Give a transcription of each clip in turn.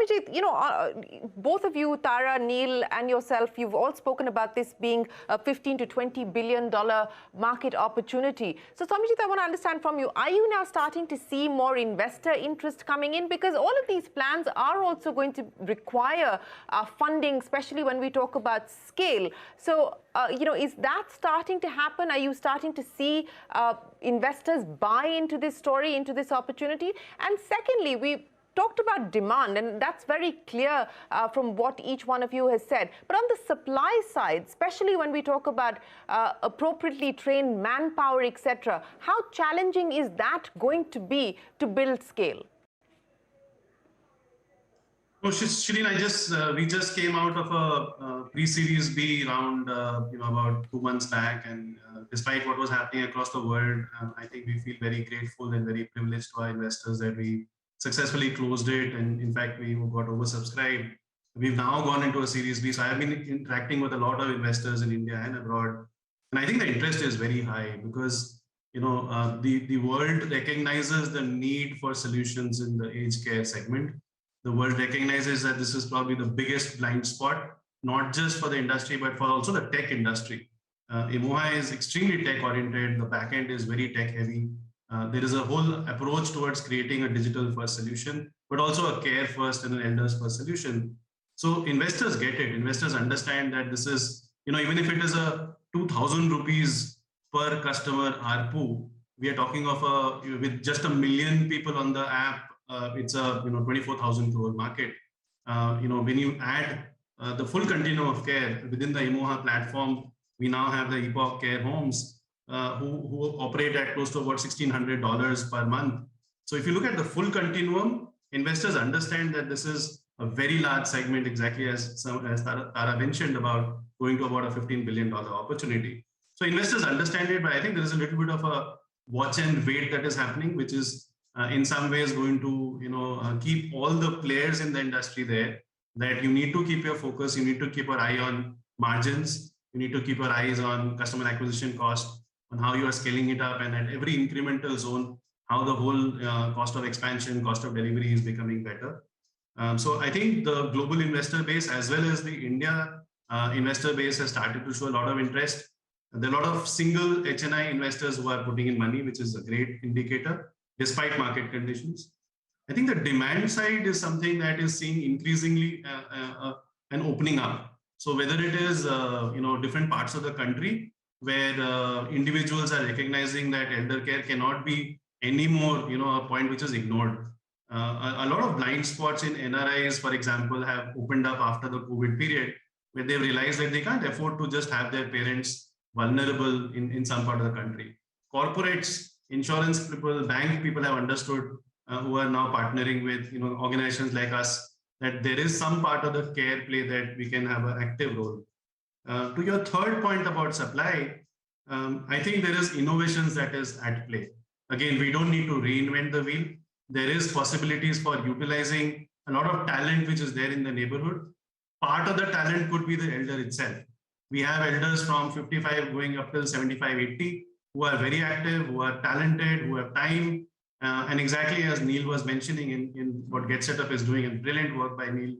Saumyajit, both of you, Tara, Neil, and yourself, you've all spoken about this being a $15 to $20 billion market opportunity. So, Saumyajit, I want to understand from you, are you now starting to see more investor interest coming in? Because all of these plans are also going to require funding, especially when we talk about scale. So, is that starting to happen? Are you starting to see investors buy into this story, into this opportunity? And secondly, we talked about demand, and that's very clear from what each one of you has said. But on the supply side, especially when we talk about appropriately trained manpower, etc., how challenging is that going to be to build scale? Oh, Shereen, we just came out of a pre-Series B round, about 2 months back, and despite what was happening across the world, I think we feel very grateful and very privileged to our investors that we successfully closed it, and in fact, we got oversubscribed. We've now gone into a Series B, so I've been interacting with a lot of investors in India and abroad, and I think the interest is very high because the world recognizes the need for solutions in the aged care segment. The world recognizes that this is probably the biggest blind spot, not just for the industry, but for also the tech industry. EMOHA is extremely tech-oriented. The backend is very tech-heavy. There is a whole approach towards creating a digital-first solution, but also a care-first and an elders-first solution. So investors get it. Investors understand that this is, even if it is a 2,000 rupees per customer ARPU, we are talking of with just 1 million people on the app, it's a 24,000 crore market. When you add the full continuum of care within the EMOHA platform, we now have the Epoch Care Homes who operate at close to about $1,600 per month. So if you look at the full continuum, investors understand that this is a very large segment, exactly as Tara mentioned, about going to about a $15 billion opportunity. So investors understand it, but I think there is a little bit of a watch and wait that is happening, which is in some ways going to keep all the players in the industry there, that you need to keep your focus, you need to keep your eye on margins, you need to keep your eyes on customer acquisition cost, on how you are scaling it up, and at every incremental zone, how the whole cost of expansion, cost of delivery is becoming better. So I think the global investor base as well as the India investor base has started to show a lot of interest. There are a lot of single HNI investors who are putting in money, which is a great indicator, despite market conditions. I think the demand side is something that is seeing increasingly an opening up. So whether it is different parts of the country where individuals are recognizing that elder care cannot be anymore a point which is ignored. A lot of blind spots in NRIs, for example, have opened up after the COVID period, where they've realized that they can't afford to just have their parents vulnerable in some part of the country. Corporates, insurance people, bank people have understood who are now partnering with organizations like us, that there is some part of the care play that we can have an active role. To your third point about supply, I think there is innovations that is at play. Again, we don't need to reinvent the wheel. There is possibilities for utilizing a lot of talent which is there in the neighborhood. Part of the talent could be the elder itself. We have elders from 55 going up till 75, 80 who are very active, who are talented, who have time. And exactly as Neil was mentioning in what Get Set Up is doing, and brilliant work by Neil,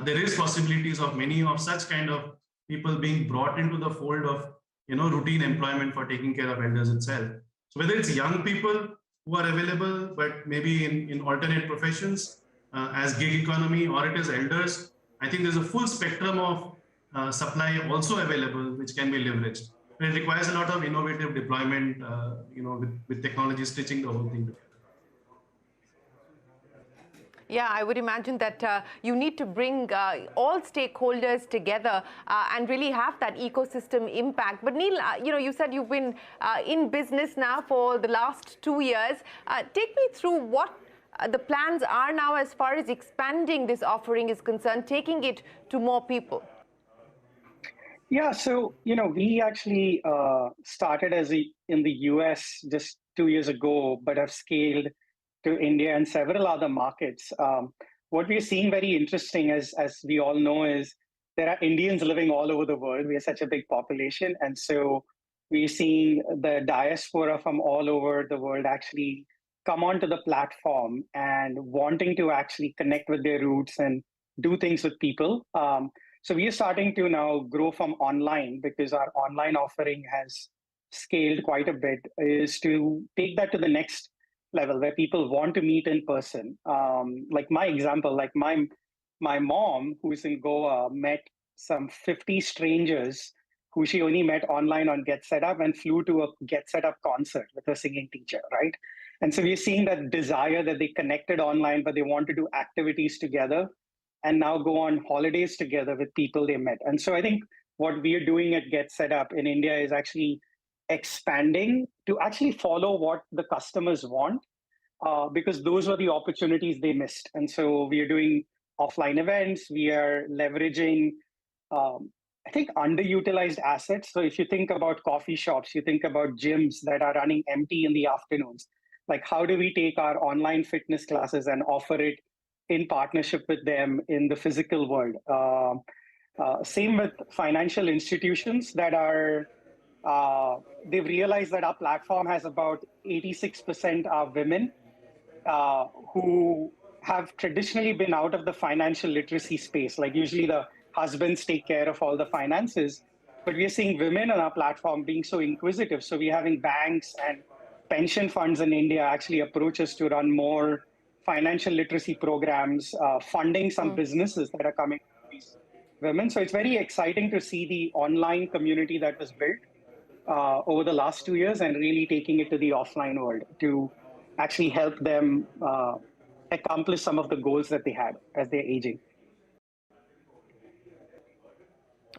there is possibilities of many of such kind of people being brought into the fold of routine employment for taking care of elders itself. So whether it's young people who are available, but maybe in alternate professions as gig economy, or it is elders, I think there's a full spectrum of supply also available, which can be leveraged. But it requires a lot of innovative deployment, with technology stitching the whole thing together. Yeah, I would imagine that you need to bring all stakeholders together and really have that ecosystem impact. But Neil, you said you've been in business now for the last 2 years. Take me through what the plans are now as far as expanding this offering is concerned, taking it to more people. Yeah, so we actually started in the US just 2 years ago, but have scaled to India and several other markets. What we're seeing very interesting, as we all know, is there are Indians living all over the world. We are such a big population, and so we're seeing the diaspora from all over the world actually come onto the platform and wanting to actually connect with their roots and do things with people. So we are starting to now grow from online because our online offering has scaled quite a bit, is to take that to the next level where people want to meet in person. Like my example, like my mom, who's in Goa, met some 50 strangers who she only met online on Get Set Up and flew to a Get Set Up concert with her singing teacher, right? And so we're seeing that desire that they connected online, but they want to do activities together and now go on holidays together with people they met. And so I think what we are doing at Get Set Up in India is actually expanding to actually follow what the customers want, because those were the opportunities they missed. And so we are doing offline events. We are leveraging, I think, underutilized assets. So if you think about coffee shops, you think about gyms that are running empty in the afternoons. Like, how do we take our online fitness classes and offer it in partnership with them in the physical world? Same with financial institutions that are, they've realized that our platform has about 86% are women who have traditionally been out of the financial literacy space. Like usually the husbands take care of all the finances, but we're seeing women on our platform being so inquisitive. So we're having banks and pension funds in India actually approach us to run more financial literacy programs, funding some businesses that are coming from these women. So it's very exciting to see the online community that was built over the last 2 years and really taking it to the offline world to actually help them accomplish some of the goals that they had as they're aging.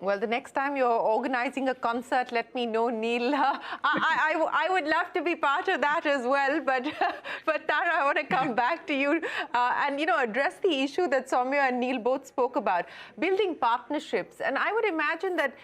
Well, the next time you're organizing a concert, let me know, Neil. I would love to be part of that as well. But Tara, I want to come back to you and address the issue that Saumya and Neil both spoke about, building partnerships. And I would imagine that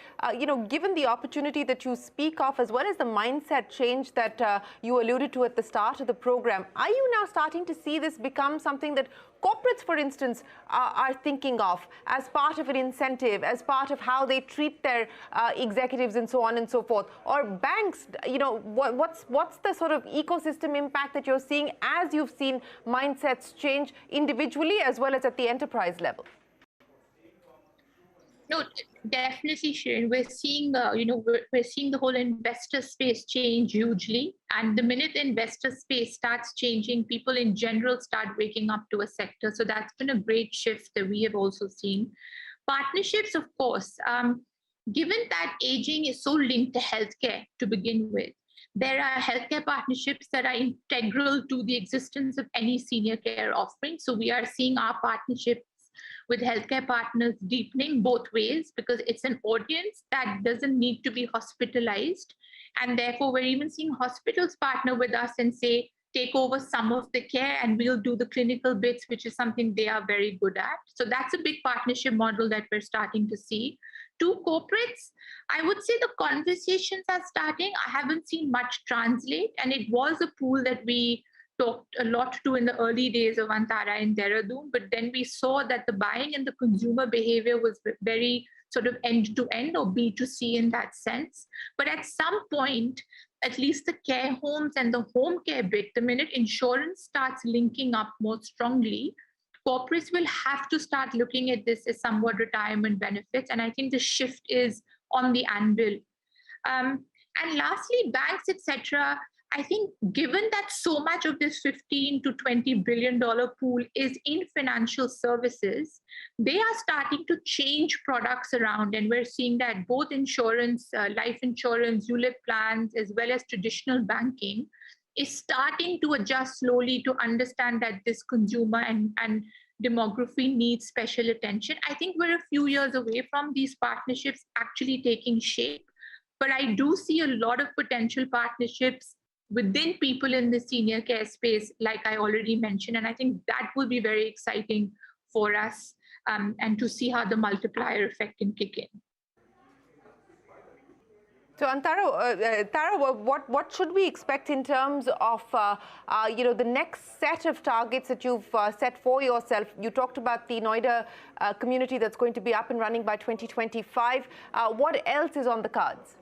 given the opportunity that you speak of, as well as the mindset change that you alluded to at the start of the program, are you now starting to see this become something that corporates, for instance, are thinking of as part of an incentive, as part of how they treat their executives and so on and so forth? Or banks, what's the sort of ecosystem impact that you're seeing as you've seen mindsets change individually as well as at the enterprise level? No, definitely, Shereen. We're seeing, we're seeing the whole investor space change hugely. And the minute the investor space starts changing, people in general start waking up to a sector. So that's been a great shift that we have also seen. Partnerships, of course, given that aging is so linked to healthcare to begin with, there are healthcare partnerships that are integral to the existence of any senior care offering. So we are seeing our partnerships with healthcare partners deepening both ways, because it's an audience that doesn't need to be hospitalized. And therefore, we're even seeing hospitals partner with us and say, take over some of the care and we'll do the clinical bits, which is something they are very good at. So that's a big partnership model that we're starting to see. To corporates, I would say the conversations are starting. I haven't seen much translate, and it was a pool that we talked a lot to in the early days of Antara in Dehradun, but then we saw that the buying and the consumer behavior was very sort of end-to-end or B2C in that sense. But at some point, at least the care homes and the home care bit, the minute insurance starts linking up more strongly, corporates will have to start looking at this as somewhat retirement benefits. And I think the shift is on the anvil. And lastly, banks, etc. I think given that so much of this $15 to $20 billion pool is in financial services, they are starting to change products around. And we're seeing that both insurance, life insurance, ULIP plans, as well as traditional banking is starting to adjust slowly to understand that this consumer and demography needs special attention. I think we're a few years away from these partnerships actually taking shape, but I do see a lot of potential partnerships within people in the senior care space, like I already mentioned. And I think that will be very exciting for us and to see how the multiplier effect can kick in. So, Tara, what should we expect in terms of the next set of targets that you've set for yourself? You talked about the Noida community that's going to be up and running by 2025. What else is on the cards?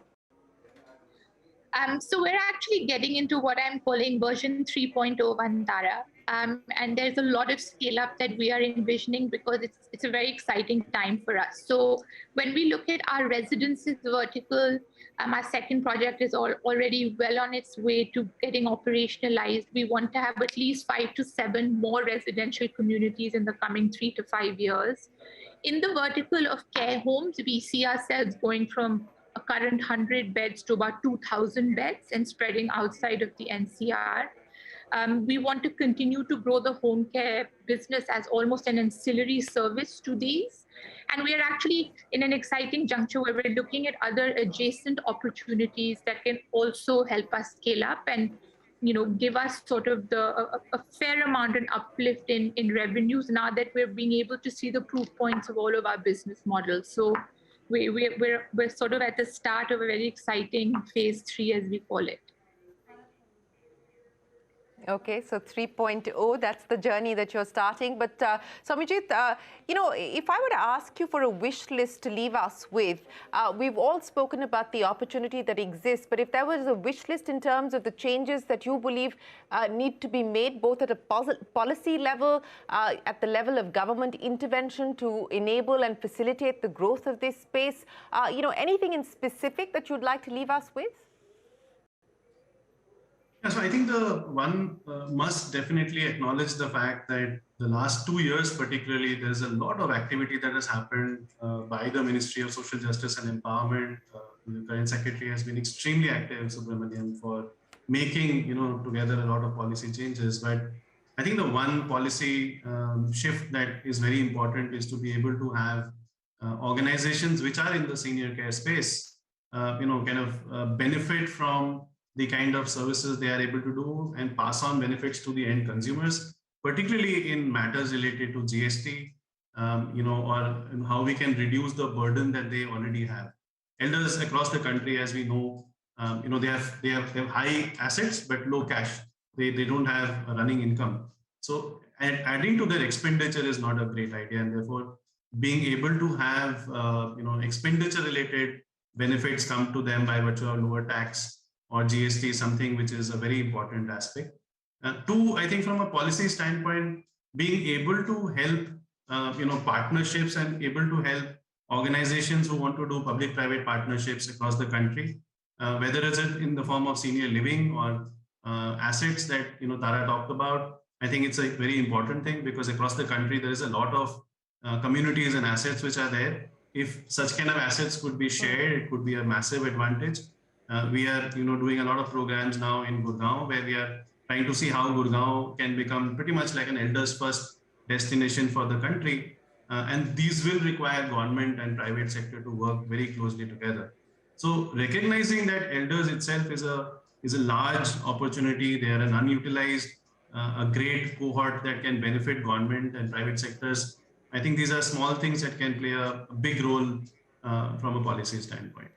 So we're actually getting into what I'm calling version 3.0 Vantara. And there's a lot of scale up that we are envisioning because it's a very exciting time for us. So when we look at our residences vertical, our second project is already well on its way to getting operationalized. We want to have at least 5 to 7 more residential communities in the coming 3 to 5 years. In the vertical of care homes, we see ourselves going from a current 100 beds to about 2,000 beds and spreading outside of the NCR. We want to continue to grow the home care business as almost an ancillary service to these. And we are actually in an exciting juncture where we're looking at other adjacent opportunities that can also help us scale up and give us sort of a fair amount and uplift in revenues now that we're being able to see the proof points of all of our business models. So we're sort of at the start of a very exciting phase 3, as we call it. Okay, so 3.0, that's the journey that you're starting. But Saumyajit, if I were to ask you for a wish list to leave us with, we've all spoken about the opportunity that exists, but if there was a wish list in terms of the changes that you believe need to be made, both at a policy level, at the level of government intervention to enable and facilitate the growth of this space, anything in specific that you'd like to leave us with? Yeah, so I think the one must definitely acknowledge the fact that the last 2 years, particularly, there's a lot of activity that has happened by the Ministry of Social Justice and Empowerment. The current secretary has been extremely active, Subramaniam, for making, together a lot of policy changes. But I think the one policy shift that is very important is to be able to have organizations which are in the senior care space, benefit from the kind of services they are able to do and pass on benefits to the end consumers, particularly in matters related to GST, or how we can reduce the burden that they already have. Elders across the country, as we know, they have high assets but low cash. They don't have a running income. So adding to their expenditure is not a great idea, and therefore being able to have expenditure related benefits come to them by virtue of lower tax or GST is something which is a very important aspect. Two, I think from a policy standpoint, being able to help partnerships and able to help organizations who want to do public-private partnerships across the country, whether it's in the form of senior living or assets that Tara talked about. I think it's a very important thing because across the country there is a lot of communities and assets which are there. If such kind of assets could be shared, it could be a massive advantage. We are doing a lot of programs now in Gurgaon where we are trying to see how Gurgaon can become pretty much like an elders first destination for the country. And these will require government and private sector to work very closely together. So recognizing that elders itself is a large opportunity, they are an unutilized, a great cohort that can benefit government and private sectors. I think these are small things that can play a big role from a policy standpoint.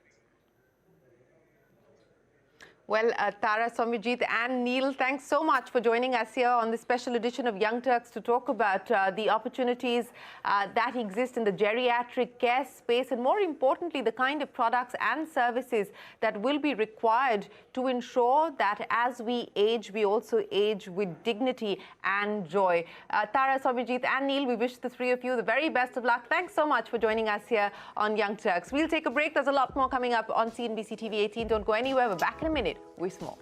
Well, Tara, Saumyajit and Neil, thanks so much for joining us here on this special edition of Young Turks to talk about the opportunities that exist in the geriatric care space and, more importantly, the kind of products and services that will be required to ensure that as we age, we also age with dignity and joy. Tara, Saumyajit and Neil, we wish the three of you the very best of luck. Thanks so much for joining us here on Young Turks. We'll take a break. There's a lot more coming up on CNBC-TV18. Don't go anywhere. We're back in a minute with more.